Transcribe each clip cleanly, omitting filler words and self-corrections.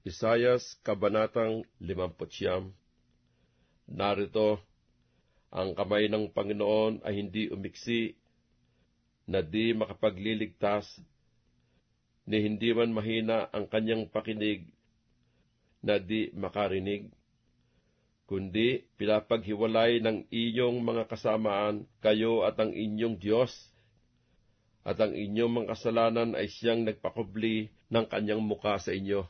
Isayas, Kabanatang 59. Narito, ang kamay ng Panginoon ay hindi umiksi, na di makapagliligtas, ni hindi man mahina ang kanyang pakinig, na di makarinig, kundi pinapaghiwalay ng inyong mga kasamaan kayo at ang inyong Diyos, at ang inyong mga kasalanan ay siyang nagpakubli ng kanyang muka sa inyo,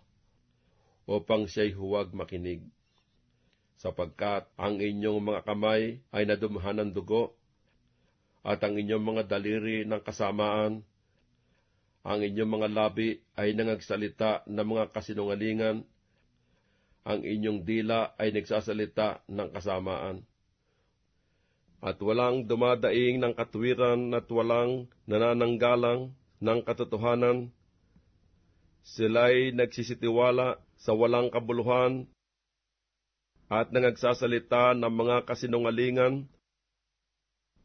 upang siya'y huwag makinig. Sapagkat ang inyong mga kamay ay nadumhan ng dugo, at ang inyong mga daliri ng kasamaan, ang inyong mga labi ay nangagsalita ng mga kasinungalingan, ang inyong dila ay nagsasalita ng kasamaan. At walang dumadaing ng katwiran at walang nanananggalang ng katotohanan. Sila'y nagsisitiwala sa walang kabuluhan at nangagsasalita ng mga kasinungalingan.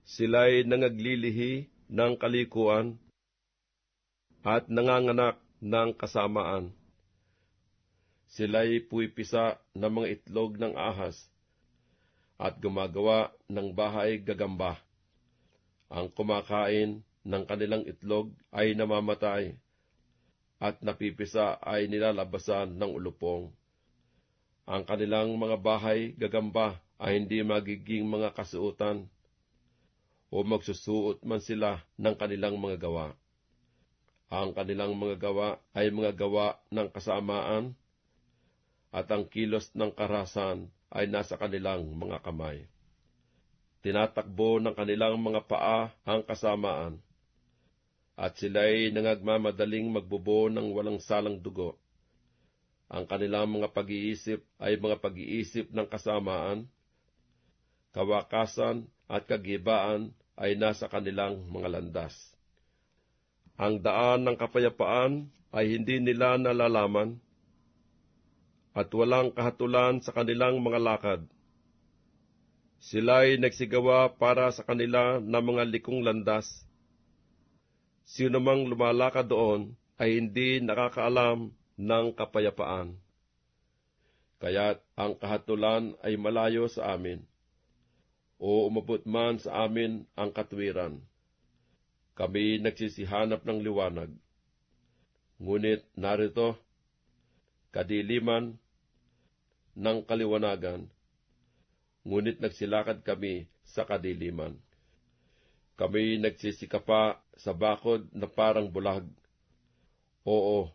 Sila'y nangaglilihi ng kalikuan at nanganganak ng kasamaan. Sila'y puwipisa ng mga itlog ng ahas at gumagawa ng bahay gagamba. Ang kumakain ng kanilang itlog ay namamatay, at napipisa ay nilalabasan ng ulupong. Ang kanilang mga bahay gagamba ay hindi magiging mga kasuotan, o magsusuot man sila ng kanilang mga gawa. Ang kanilang mga gawa ay mga gawa ng kasamaan, at ang kilos ng karahasan ay nasa kanilang mga kamay. Tinatakbo ng kanilang mga paa ang kasamaan, at sila'y nangagmamadaling magbubo ng walang salang dugo. Ang kanilang mga pag-iisip ay mga pag-iisip ng kasamaan. Kawakasan at kagibaan ay nasa kanilang mga landas. Ang daan ng kapayapaan ay hindi nila nalalaman, at walang kahatulan sa kanilang mga lakad. Sila'y nagsigawa para sa kanila ng mga likong landas. Sino mang lumalakad doon ay hindi nakakaalam ng kapayapaan. Kaya't ang kahatulan ay malayo sa amin, o umabot man sa amin ang katwiran. Kami nagsisihanap ng liwanag. Ngunit narito, kadiliman ng kaliwanagan, ngunit nagsilakad kami sa kadiliman. Kami nagsisikapa sa bakod na parang bulag. Oo,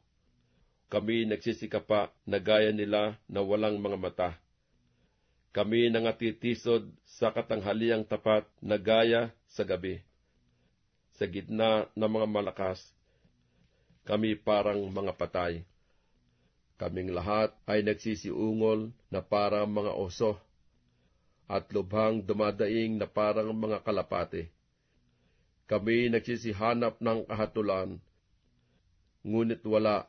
kami nagsisikapa na gaya nila na walang mga mata. Kami nangatitisod sa katanghaliang tapat na gaya sa gabi. Sa gitna ng mga malakas, kami parang mga patay. Kaming lahat ay nagsisiungol na parang mga oso, at lubhang dumadaing na parang mga kalapate. Kami nagsisihanap ng kahatulan, ngunit wala,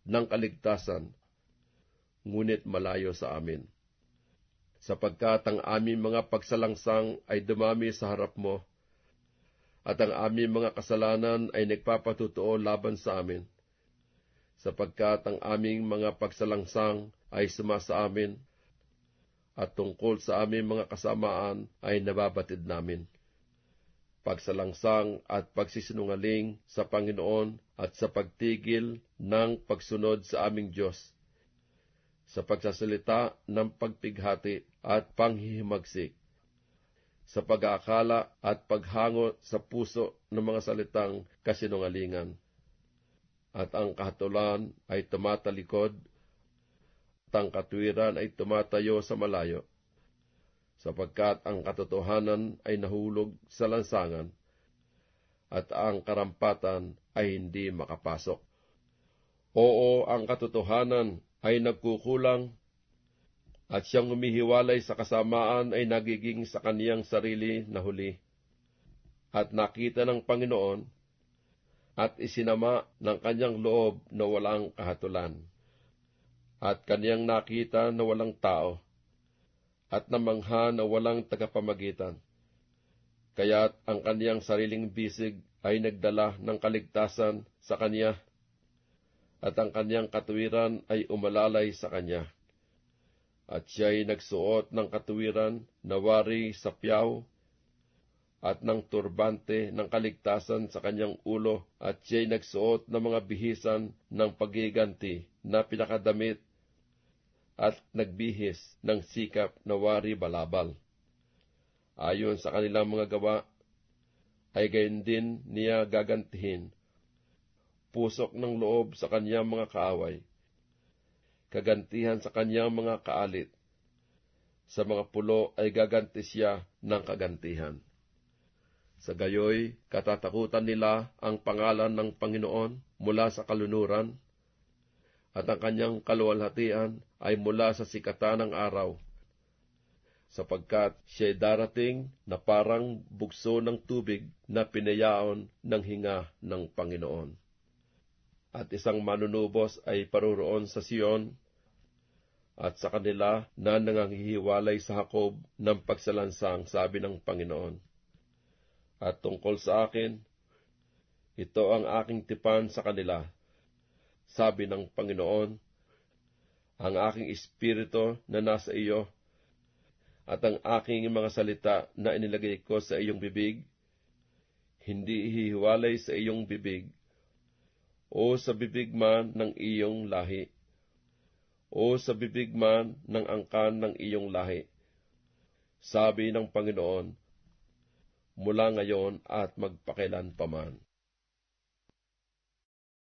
ng kaligtasan, ngunit malayo sa amin. Sapagkat ang aming mga pagsalangsang ay dumami sa harap mo, at ang aming mga kasalanan ay nagpapatutuo laban sa amin. Sapagkat ang aming mga pagsalangsang ay sumasa amin, at tungkol sa aming mga kasamaan ay nababatid namin. Pagsalangsang at pagsisinungaling sa Panginoon at sa pagtigil ng pagsunod sa aming Diyos, sa pagsasalita ng pagpighati at panghihimagsik, sa pag-aakala at paghango sa puso ng mga salitang kasinungalingan. At ang kahatulan ay tumatalikod, at ang katwiran ay tumatayo sa malayo, sapagkat ang katotohanan ay nahulog sa lansangan, at ang karampatan ay hindi makapasok. Oo, ang katotohanan ay nagkukulang, at siyang humihiwalay sa kasamaan ay nagiging sa kaniyang sarili na huli. At nakita ng Panginoon, at isinama ng kanyang loob na walang kahatulan. At kaniyang nakita na walang tao, at namangha na walang tagapamagitan. Kaya't ang kaniyang sariling bisig ay nagdala ng kaligtasan sa kaniya, at ang kanyang katuwiran ay umalalay sa kanya. At siya'y nagsuot ng katuwiran na wari sa piyaw, at ng turbante ng kaligtasan sa kanyang ulo, at siya'y nagsuot ng mga bihisan ng pagiganti na pinakadamit, at nagbihis ng sikap na wari balabal. Ayon sa kanilang mga gawa, ay gayon din niya gagantihin, pusok ng loob sa kanyang mga kaaway, kagantihan sa kanyang mga kaalit, sa mga pulo ay gaganti siya ng kagantihan. Sa gayoy, katatakutan nila ang pangalan ng Panginoon mula sa kalunuran, at ang kanyang kaluwalhatian ay mula sa sikatan ng araw, sapagkat siya'y darating na parang bugso ng tubig na pinayaon ng hinga ng Panginoon. At isang manunubos ay paroroon sa Sion, at sa kanila na nanganghihiwalay sa Jacob ng pagsalansang, sabi ng Panginoon. At tungkol sa akin, ito ang aking tipan sa kanila, sabi ng Panginoon, ang aking espiritu na nasa iyo, at ang aking mga salita na inilagay ko sa iyong bibig, hindi ihihiwalay sa iyong bibig, o sa bibig man ng iyong lahi, o sa bibig man ng angkan ng iyong lahi, sabi ng Panginoon, mula ngayon at magpakailanpaman.